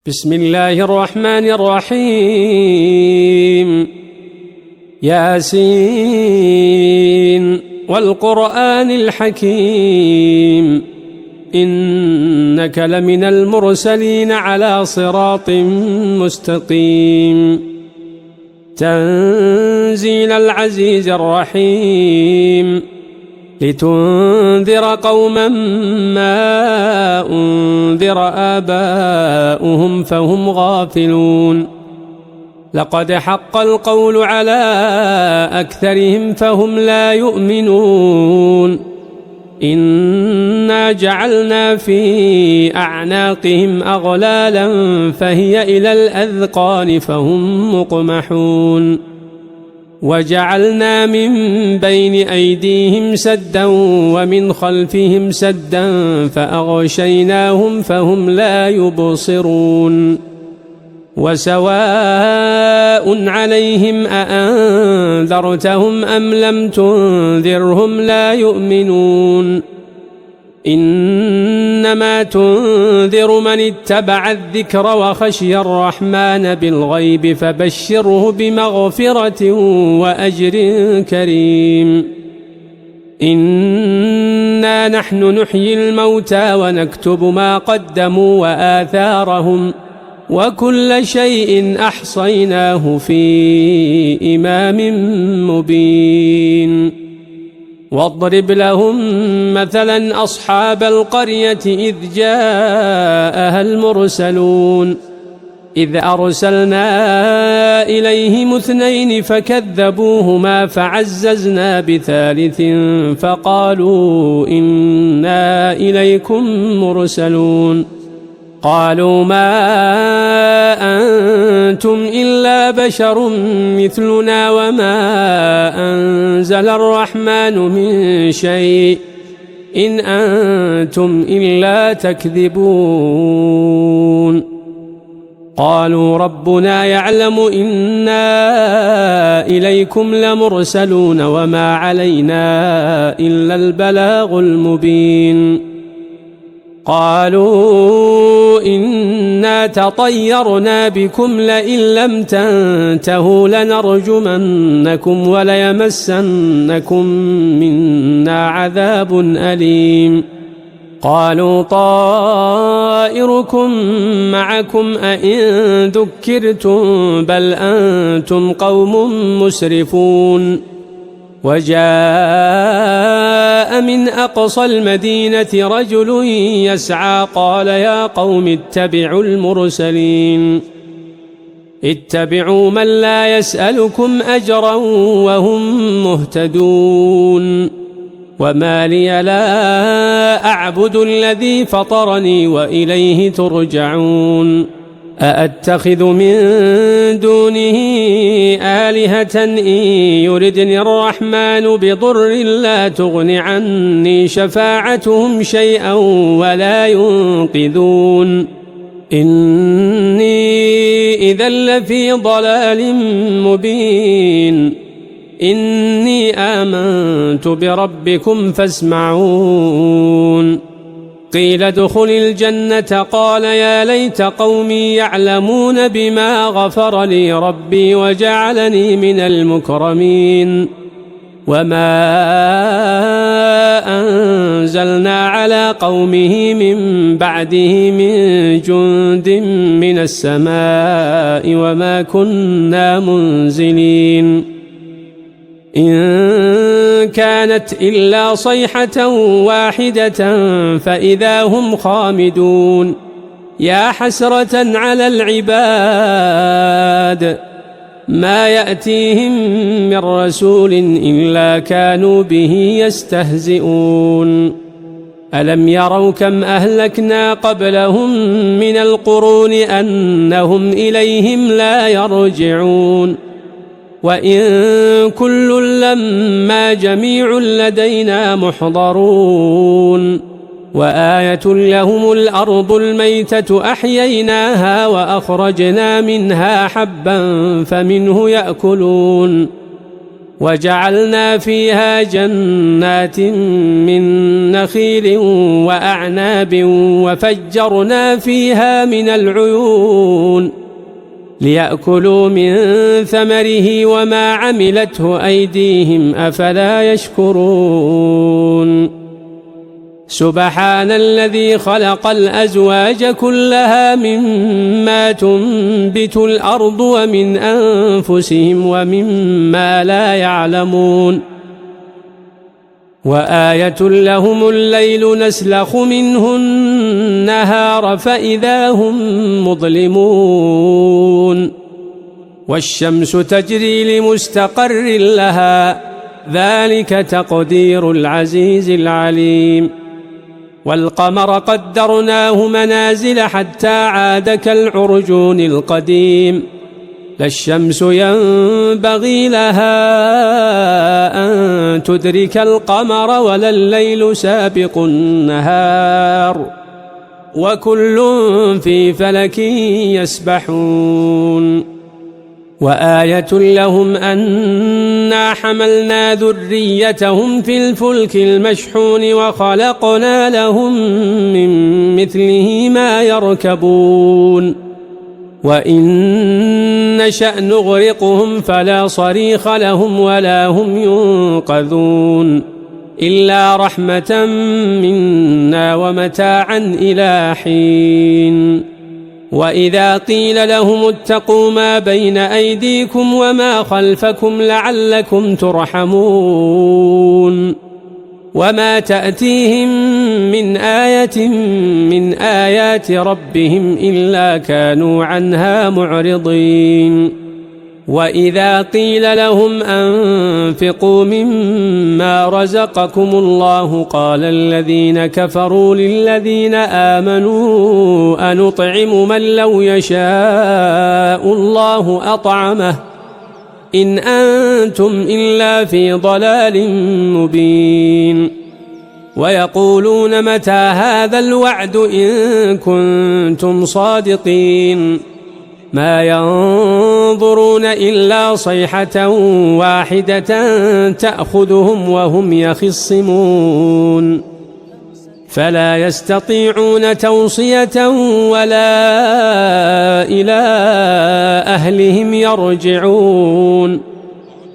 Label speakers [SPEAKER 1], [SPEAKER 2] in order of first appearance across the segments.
[SPEAKER 1] بسم الله الرحمن الرحيم. ياسين والقرآن الحكيم إنك لمن المرسلين على صراط مستقيم. تنزيل العزيز الرحيم لتنذر قوما ما أنذر آباؤهم فهم غافلون. لقد حق القول على أكثرهم فهم لا يؤمنون. إنا جعلنا في أعناقهم أغلالا فهي إلى الأذقان فهم مقمحون. وجعلنا من بين أيديهم سدا ومن خلفهم سدا فأغشيناهم فهم لا يبصرون. وسواء عليهم أأنذرتهم أم لم تنذرهم لا يؤمنون. إنما تنذر من اتبع الذكر وخشي الرحمن بالغيب فبشره بمغفرة وأجر كريم. إنا نحن نحيي الموتى ونكتب ما قدموا وآثارهم وكل شيء أحصيناه في إمام مبين. واضرب لهم مثلا أصحاب القرية إذ جاءها المرسلون إذ أرسلنا إليهم 2 فكذبوهما فعززنا ب3 فقالوا إنا إليكم مرسلون. قالوا ما أنتم إلا بشر مثلنا وما أنزل الرحمن من شيء إن أنتم إلا تكذبون. قالوا ربنا يعلم إنا إليكم لمرسلون وما علينا إلا البلاغ المبين. قالوا إنا تطيرنا بكم لئن لم تنتهوا لنرجمنكم وليمسنكم منا عذاب أليم. قالوا طائركم معكم أئن ذكرتم بل أنتم قوم مسرفون. وجاء من أقصى المدينة رجل يسعى قال يا قوم اتبعوا المرسلين اتبعوا من لا يسألكم أجرا وهم مهتدون. وما لي لا أعبد الذي فطرني وإليه ترجعون. أأتخذ من دونه آلهة إن يردني الرحمن بضر لا تغن عني شفاعتهم شيئا ولا ينقذون. إني إذا لفي ضلال مبين. إني آمنت بربكم فاسمعون. قيل ادخل الجنة قال يا ليت قومي يعلمون بما غفر لي ربي وجعلني من المكرمين. وما أنزلنا على قومه من بعده من جند من السماء وما كنا منزلين. إن كانت إلا صيحة واحدة فإذا هم خامدون. يا حسرة على العباد ما يأتيهم من رسول إلا كانوا به يستهزئون. ألم يروا كم أهلكنا قبلهم من القرون أنهم إليهم لا يرجعون. وإن كل لما جميع لدينا محضرون. وآية لهم الأرض الميتة أحييناها وأخرجنا منها حبا فمنه يأكلون. وجعلنا فيها جنات من نخيل وأعناب وفجرنا فيها من العيون ليأكلوا من ثمره وما عملته أيديهم أفلا يشكرون سبحان الذي خلق الأزواج كلها مما تنبت الأرض ومن أنفسهم ومما لا يعلمون وآية لهم الليل نسلخ منه النهار فإذا هم مظلمون والشمس تجري لمستقر لها ذلك تقدير العزيز العليم والقمر قدرناه منازل حتى عاد كالعرجون القديم لا الشمس ينبغي لها أن تدرك القمر ولا الليل سابق النهار وكل في فلك يسبحون وآية لهم أنا حملنا ذريتهم في الفلك المشحون وخلقنا لهم من مثله ما يركبون وإن نشأ نغرقهم فلا صريخ لهم ولا هم ينقذون إلا رحمة منا ومتاعا إلى حين وإذا قيل لهم اتقوا ما بين أيديكم وما خلفكم لعلكم ترحمون وما تأتيهم من آية من آيات ربهم إلا كانوا عنها معرضين وإذا قيل لهم أنفقوا مما رزقكم الله قال الذين كفروا للذين آمنوا أنطعم من لو يشاء الله أطعمه إن أنتم إلا في ضلال مبين ويقولون متى هذا الوعد إن كنتم صادقين ما ينظرون إلا صيحة واحدة تأخذهم وهم يخصمون فلا يستطيعون توصية ولا إلى أهلهم يرجعون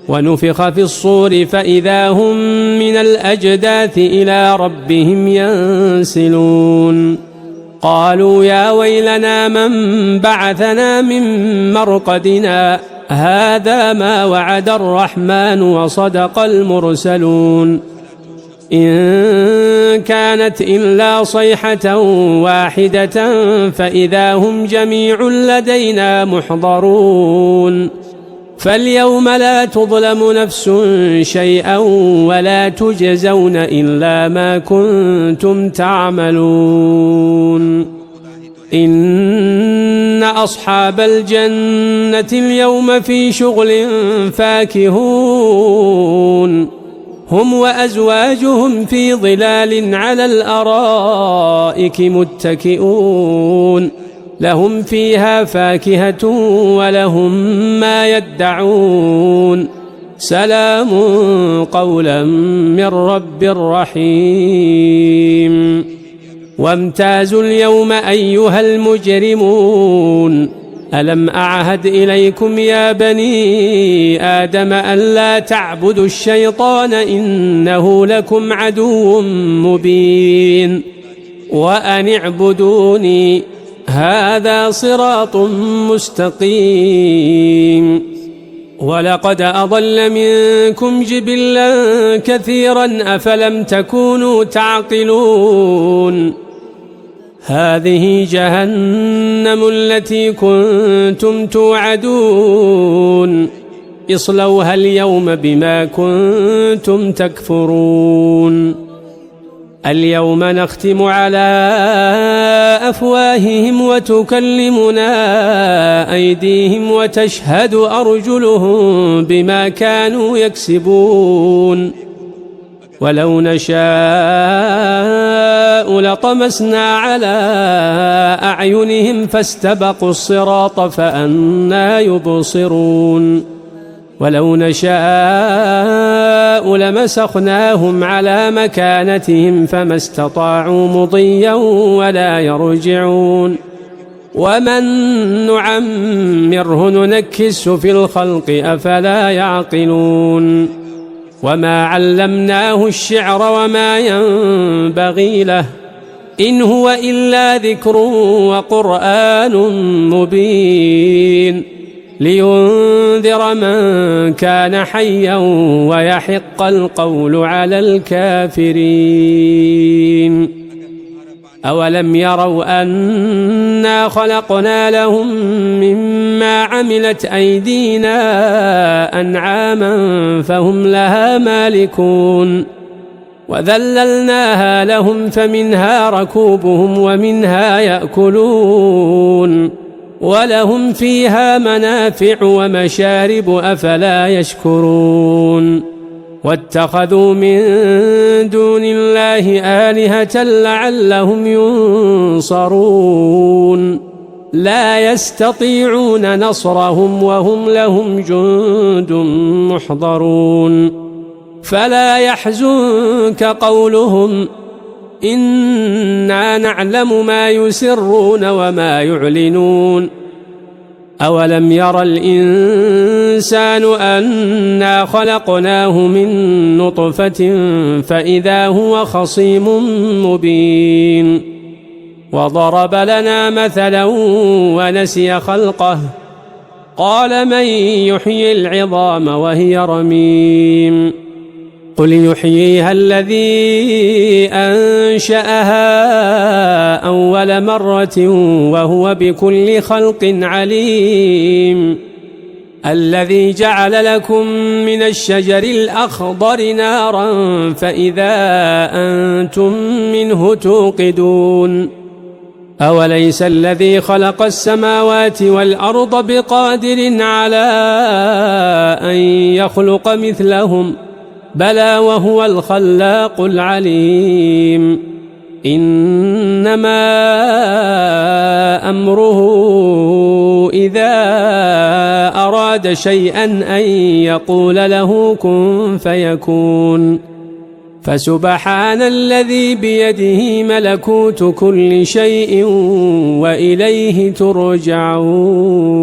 [SPEAKER 1] ونفخ في الصور فإذا هم من الأجداث إلى ربهم ينسلون قالوا يا ويلنا من بعثنا من مرقدنا هذا ما وعد الرحمن وصدق المرسلون إن كانت إلا صيحة واحدة فإذا هم جميع لدينا محضرون فاليوم لا تظلم نفس شيئا ولا تجزون إلا ما كنتم تعملون إن أصحاب الجنة اليوم في شغل فاكهون هم وأزواجهم في ظلال على الأرائك متكئون لهم فيها فاكهة ولهم ما يدعون سلام قولا من رب رحيم وامتازوا اليوم أيها المجرمون ألم أعهد إليكم يا بني آدم ألا تعبدوا الشيطان إنه لكم عدو مبين وأن اعبدوني هذا صراط مستقيم ولقد أضل منكم جبلا كثيرا أفلم تكونوا تعقلون هذه جهنم التي كنتم توعدون اصلوها اليوم بما كنتم تكفرون اليوم نختم على أفواههم وتكلمنا أيديهم وتشهد أرجلهم بما كانوا يكسبون ولو نشاء لطمسنا على أعينهم فاستبقوا الصراط فأنى يبصرون ولو نشاء لمسخناهم على مكانتهم فما استطاعوا مضيا ولا يرجعون ومن نعمره ننكسه في الخلق أفلا يعقلون وما علمناه الشعر وما ينبغي له إن هو إلا ذكر وقرآن مبين لينذر من كان حيا ويحق القول على الكافرين أولم يروا أنا خلقنا لهم مما عملت أيدينا أنعاما فهم لها مالكون وذللناها لهم فمنها ركوبهم ومنها يأكلون ولهم فيها منافع ومشارب أفلا يشكرون واتخذوا من دون الله آلهة لعلهم ينصرون لا يستطيعون نصرهم وهم لهم جند محضرون فلا يحزنك قولهم إنا نعلم ما يسرون وما يعلنون أولم ير الإنسان أنا خلقناه من نطفة فإذا هو خصيم مبين وضرب لنا مثلا ونسي خلقه قال من يحيي العظام وهي رميم قل يحييها الذي أنشأها أول مرة وهو بكل خلق عليم الذي جعل لكم من الشجر الأخضر نارا فإذا أنتم منه توقدون أوليس الذي خلق السماوات والأرض بقادر على أن يخلق مثلهم بلى وهو الخلاق العليم إنما أمره إذا أراد شيئا أن يقول له كن فيكون فسبحان الذي بيده ملكوت كل شيء وإليه ترجعون